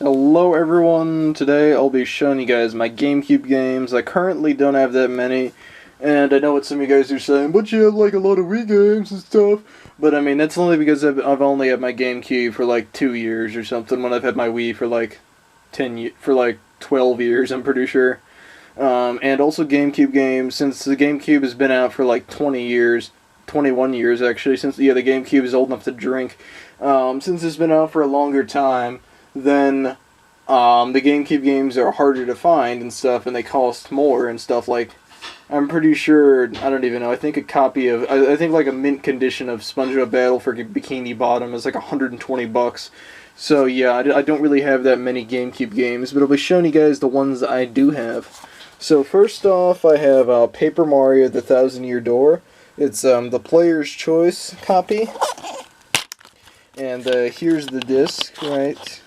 Hello everyone, today I'll be showing you guys my GameCube games. I currently don't have that many, and I know what some of you guys are saying, but you have like a lot of Wii games and stuff. But I mean, that's only because I've only had my GameCube for like 2 years or something, when I've had my Wii for like 12 years, I'm pretty sure. And also GameCube games, since the GameCube has been out for like 20 years, 21 years actually, since the GameCube is old enough to drink. Since it's been out for a longer time, then the GameCube games are harder to find and stuff, and they cost more and stuff. Like, I'm pretty sure, I don't even know, I think a copy of, I think like a mint condition of SpongeBob Battle for Bikini Bottom is like $120. So yeah, I don't really have that many GameCube games, but I'll be showing you guys the ones that I do have. So first off, I have Paper Mario: The Thousand Year Door. It's the player's choice copy. And here's the disc, right?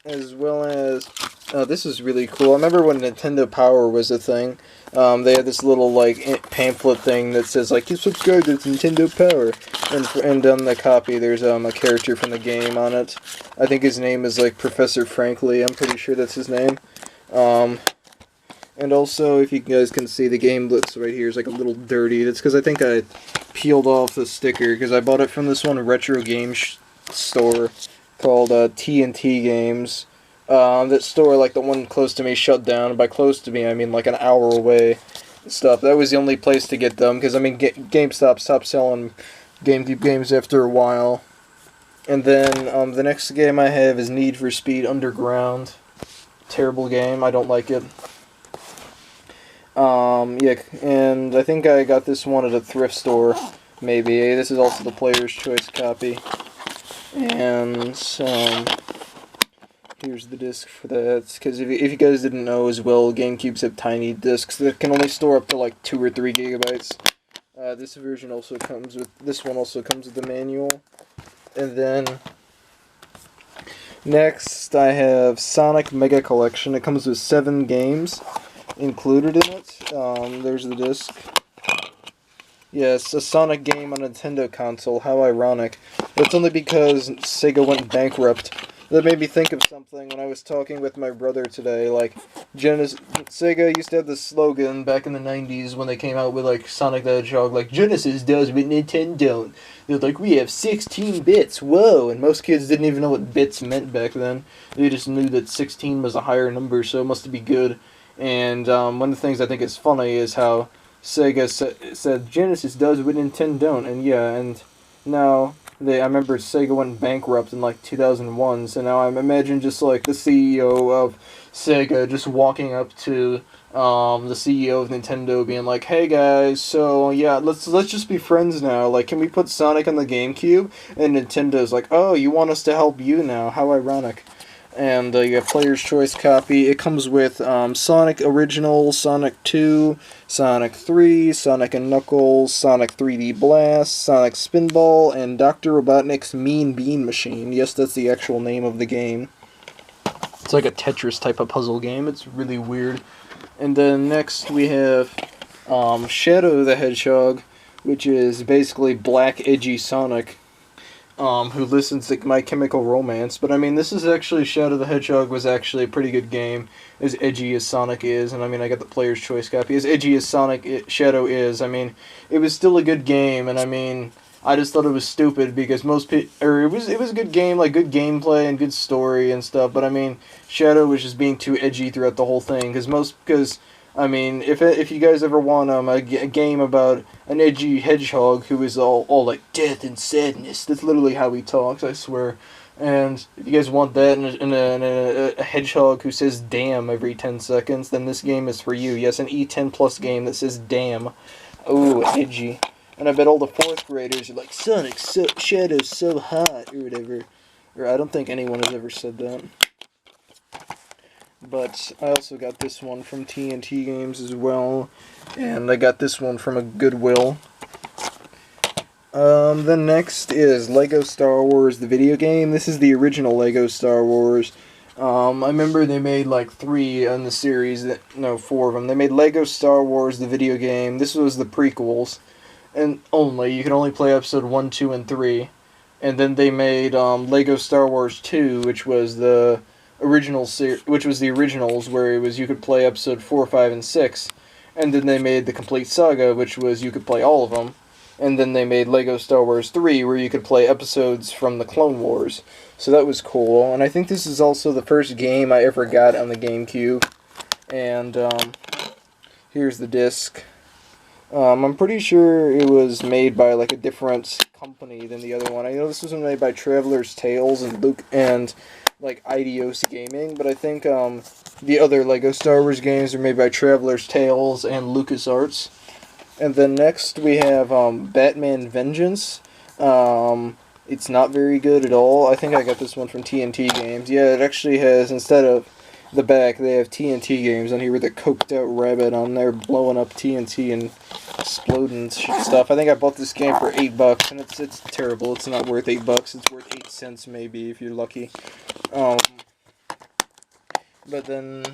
As well as, this is really cool. I remember when Nintendo Power was a thing. They had this little like pamphlet thing that says like, you subscribe to Nintendo Power, and on the copy there's a character from the game on it. I think his name is like Professor Frankly. I'm pretty sure that's his name. And also, if you guys can see, the game looks right here is like a little dirty. That's because I think I peeled off the sticker, because I bought it from this one retro game store called TNT Games. That store, like the one close to me, shut down. And by close to me, I mean like an hour away and stuff. That was the only place to get them, because I mean GameStop stopped selling GameCube games after a while. And then the next game I have is Need for Speed Underground. Terrible game. I don't like it. Yeah, and I think I got this one at a thrift store, maybe. This is also the player's choice copy. And, here's the disc for that, because if you guys didn't know as well, GameCubes have tiny discs that can only store up to like 2 or 3 gigabytes. This version also comes with, this one also comes with the manual. And then, next I have Sonic Mega Collection. It comes with 7 games included in it. There's the disc. Yes, a Sonic game on a Nintendo console. How ironic. It's only because Sega went bankrupt. That made me think of something when I was talking with my brother today. Like, Sega used to have this slogan back in the 90s when they came out with, like, Sonic the Hedgehog, like, Genesis does what Nintendo don't. They're like, we have 16 bits, whoa! And most kids didn't even know what bits meant back then. They just knew that 16 was a higher number, so it must be good. And one of the things I think is funny is how Sega said Genesis does what Nintendo don't, and yeah, and now I remember Sega went bankrupt in like 2001, so now I'm imagining just like the CEO of Sega just walking up to the CEO of Nintendo being like, hey guys, so yeah, let's just be friends now, like, can we put Sonic on the GameCube? And Nintendo's like, oh, you want us to help you now, how ironic. And you have Player's Choice copy. It comes with Sonic Original, Sonic 2, Sonic 3, Sonic and Knuckles, Sonic 3D Blast, Sonic Spinball, and Dr. Robotnik's Mean Bean Machine. Yes, that's the actual name of the game. It's like a Tetris type of puzzle game. It's really weird. And then next we have Shadow the Hedgehog, which is basically black, edgy Sonic. Who listens to My Chemical Romance, but I mean, this is actually, Shadow the Hedgehog was actually a pretty good game, as edgy as Sonic is, and I mean, I got the player's choice copy, as edgy as Shadow is, I mean, it was still a good game, and I mean, I just thought it was stupid, because it was a good game, like, good gameplay and good story and stuff, but I mean, Shadow was just being too edgy throughout the whole thing, because I mean, if you guys ever want a game about an edgy hedgehog who is all like death and sadness, that's literally how he talks, I swear. And if you guys want that in a hedgehog who says damn every 10 seconds, then this game is for you. Yes, an E10 plus game that says damn. Oh, edgy. And I bet all the 4th graders are like, Sonic, Shadow's so hot, or whatever. Or I don't think anyone has ever said that. But I also got this one from TNT Games as well, and I got this one from a Goodwill. Then next is Lego Star Wars, the video game. This is the original Lego Star Wars. I remember they made like 3 in the series, no, 4 of them. They made Lego Star Wars, the video game. This was the prequels. and only. You could only play episode 1, 2, and 3. And then they made Lego Star Wars 2, which was the which was the originals, where it was you could play episode 4, 5, and 6. And then they made the complete saga, which was you could play all of them. And then they made Lego Star Wars 3, where you could play episodes from the Clone Wars. So that was cool. And I think this is also the first game I ever got on the Gamecube. And here's the disc. I'm pretty sure it was made by like a different company than the other one. I know this was made by Traveler's Tales and like Eidos Gaming, but I think the other Lego Star Wars games are made by Traveler's Tales and LucasArts. And then next we have Batman Vengeance. It's not very good at all. I think I got this one from TNT Games. Yeah, it actually has, instead of the back, they have TNT Games on here with a coked out rabbit on there blowing up TNT and exploding stuff. I think I bought this game for $8, and it's terrible. It's not worth $8. It's worth 8 cents maybe if you're lucky. But then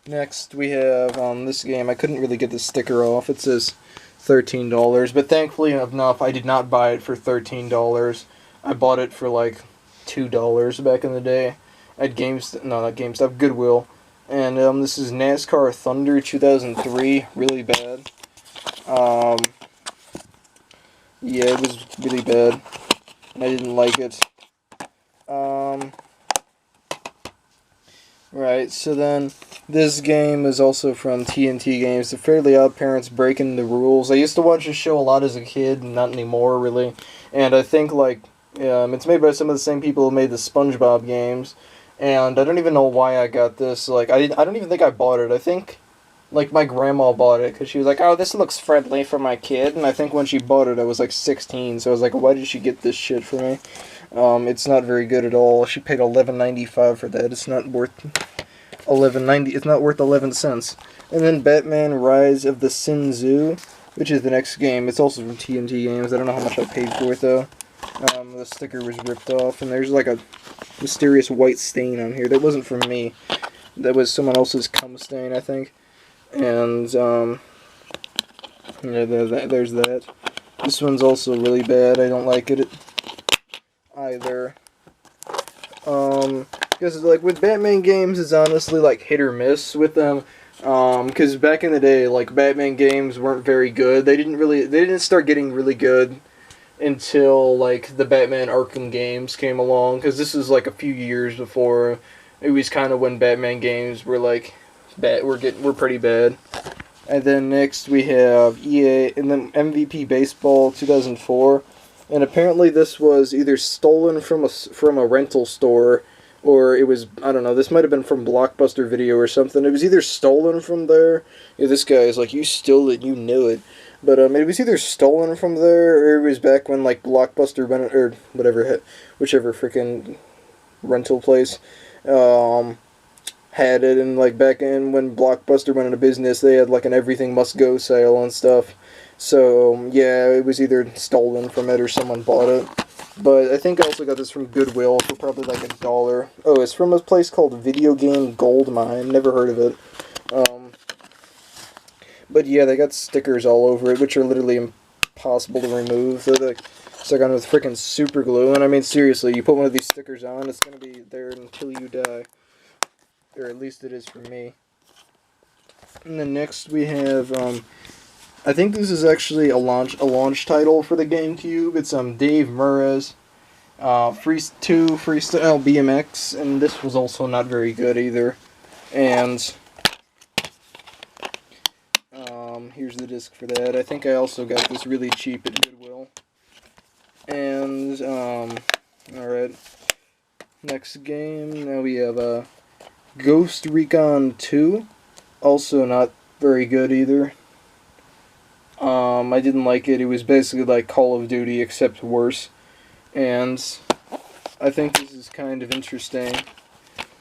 next we have this game. I couldn't really get the sticker off. It says $13, but thankfully enough, I did not buy it for $13. I bought it for like $2 back in the day at Goodwill. And this is NASCAR Thunder 2003. Really bad. Yeah, it was really bad. I didn't like it. Right, so then this game is also from TNT Games. The Fairly Odd Parents Breaking the Rules. I used to watch this show a lot as a kid, not anymore really. And I think like it's made by some of the same people who made the SpongeBob games. And I don't even know why I got this. Like I don't even think I bought it. I think like my grandma bought it because she was like, "Oh, this looks friendly for my kid." And I think when she bought it, I was like 16. So I was like, "Why did she get this shit for me?" It's not very good at all. She paid $11.95 for that. It's not worth $11.90. It's not worth 11 cents. And then Batman: Rise of the Sin Tzu, which is the next game. It's also from TNT Games. I don't know how much I paid for it though. The sticker was ripped off, and there's like a mysterious white stain on here. That wasn't from me. That was someone else's cum stain, I think. And yeah, there's that. This one's also really bad. I don't like it either. Because like with Batman games, it's honestly like hit or miss with them. Because back in the day, like Batman games weren't very good. They didn't start getting really good until like the Batman Arkham games came along. Because this is like a few years before. It was kind of when Batman games were like were pretty bad. And then next we have EA, and then MVP Baseball 2004. And apparently this was either stolen from a rental store, or it was, I don't know, this might have been from Blockbuster Video or something. It was either stolen from there. Yeah, this guy is like, "You stole it, you knew it." But it was either stolen from there, or it was back when like Blockbuster rented, or whatever, whichever freaking rental place had it. And like back in when Blockbuster went into business, they had like an everything must go sale and stuff. So yeah, it was either stolen from it or someone bought it. But I think I also got this from Goodwill for probably like $1. Oh, it's from a place called Video Game Gold Mine. Never heard of it. But yeah, they got stickers all over it, which are literally impossible to remove. They're like stuck on with freaking super glue. And I mean, seriously, you put one of these stickers on, it's gonna be there until you die. Or at least it is for me. And then next we have, I think this is actually a launch title for the GameCube. It's Dave Murray's 2 Freestyle BMX, and this was also not very good either. And here's the disc for that. I think I also got this really cheap at Goodwill. And alright, next game. Now we have Ghost Recon 2, also not very good either. I didn't like it. It was basically like Call of Duty, except worse. And I think this is kind of interesting.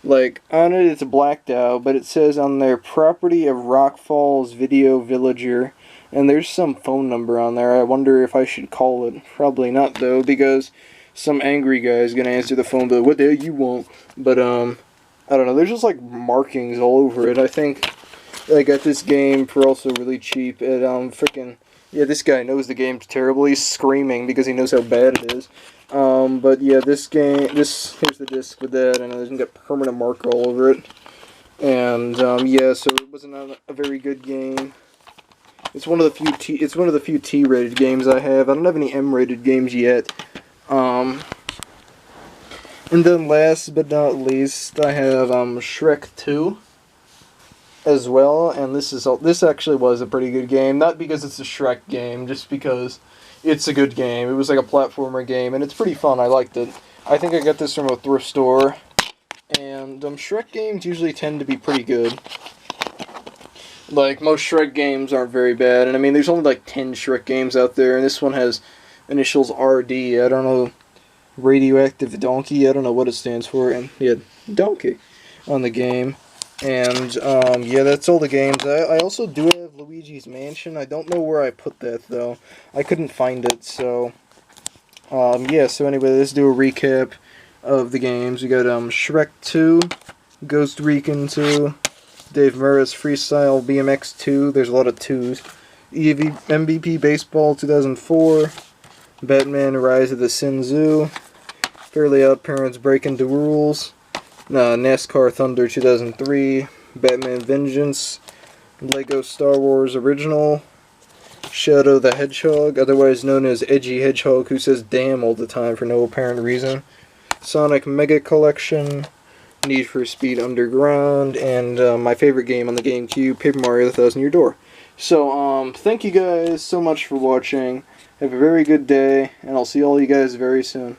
Like, on it, it's blacked out, but it says on there, property of Rock Falls Video Villager. And there's some phone number on there. I wonder if I should call it. Probably not, though, because some angry guy is going to answer the phone, but what the hell you want? But, I don't know. There's just, like, markings all over it. I think I got this game for also really cheap at, freaking Yeah, this guy knows the game terribly. He's screaming because he knows how bad it is. But yeah, this game, here's the disc with that, and it's got permanent marker all over it. And yeah, so it wasn't a very good game. It's one of the few T-rated games I have. I don't have any M-rated games yet. And then last but not least, I have Shrek 2 as well, and this actually was a pretty good game. Not because it's a Shrek game, just because it's a good game. It was like a platformer game, and it's pretty fun. I liked it. I think I got this from a thrift store, and Shrek games usually tend to be pretty good. Like, most Shrek games aren't very bad, and I mean, there's only like 10 Shrek games out there, and this one has initials RD. I don't know, Radioactive Donkey, I don't know what it stands for, and yeah, Donkey on the game. And, yeah, that's all the games. I also do have Luigi's Mansion. I don't know where I put that, though. I couldn't find it, so, yeah, so anyway, let's do a recap of the games. We got, Shrek 2, Ghost Recon 2, Dave Murray's Freestyle BMX 2, there's a lot of 2s, MVP Baseball 2004, Batman Rise of the Sin Zoo, Fairly Odd Parents Breaking the Rules, NASCAR Thunder 2003, Batman Vengeance, Lego Star Wars Original, Shadow the Hedgehog, otherwise known as Edgy Hedgehog, who says damn all the time for no apparent reason, Sonic Mega Collection, Need for Speed Underground, and my favorite game on the Gamecube, Paper Mario The Thousand Year Door. So, thank you guys so much for watching. Have a very good day, and I'll see all you guys very soon.